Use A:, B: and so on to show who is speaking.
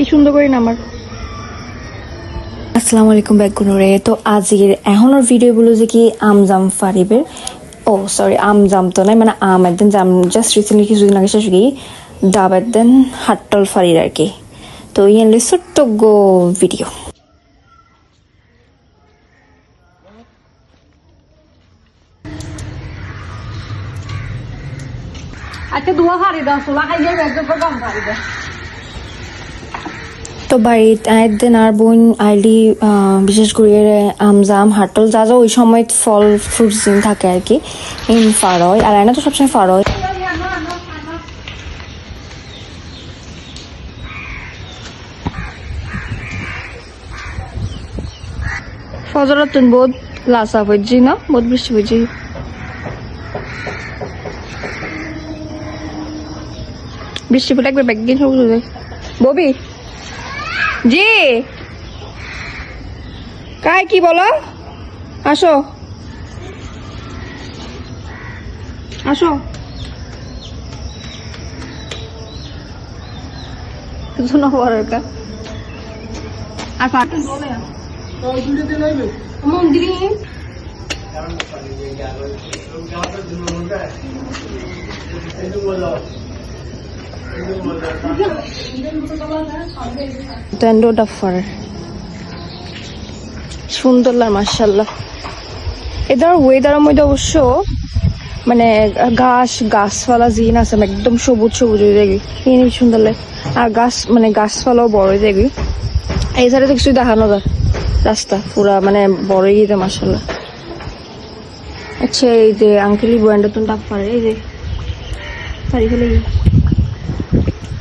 A: কি সুন্দর করে না আমার। আসসালামু আলাইকুম ব্যাগুনুরে। তো আজকের এখনের ভিডিওগুলো যে কি আমজাম ফারিবের, ও সরি আমজাম তো নাই, মানে আম একদিন জাম জাস্ট রিসেন্টলি কিছুদিন আগে শেষ গিয়ে ডাব একদিন হাট্টল ফারির আর কি। তো ইয়ানলে ছোট্ট গো ভিডিও।
B: আচ্ছা দুয়া ফারি দাও সোলা খাইয়ে একদম কম ফারি দাও।
A: তো বাড়িতে একদিন আর বোন আইলি বিশেষ করে আমজাম হাটল যা যা ওই সময় ফল ফ্রুটস দিন থাকে আর কি ইন ফারয়, আর এনা তো সবসময় ফারয়। ফজরত বহুত লাসা হয়েছি না, বহুত বৃষ্টি হয়েছি। বৃষ্টি পড়ে একবার ব্যাগ দিয়ে সবুজ হয়ে যায়। ববি জি কাই কি বলো, আসো আসো। কিছু না হওয়ার এটা আর মন্দিরে সুন্দর লাগে মাশাআল্লাহ। এদের ওয়েদারের মধ্যে অবশ্য মানে গাছপালা জিন আছে একদম সবুজ সবুজ হয়ে যাবি, সুন্দর লাগে। আর গাছ মানে গাছপালাও বড় হয়ে যাবি। এই সাইডে তো কিছুই দেখানো যায়, রাস্তা পুরা মানে বড় গিয়ে মাশাআল্লাহ। আচ্ছা এই যে আঙ্কেলি বয়ানটা তো ডাব পারে, এই যে পারি ফেলে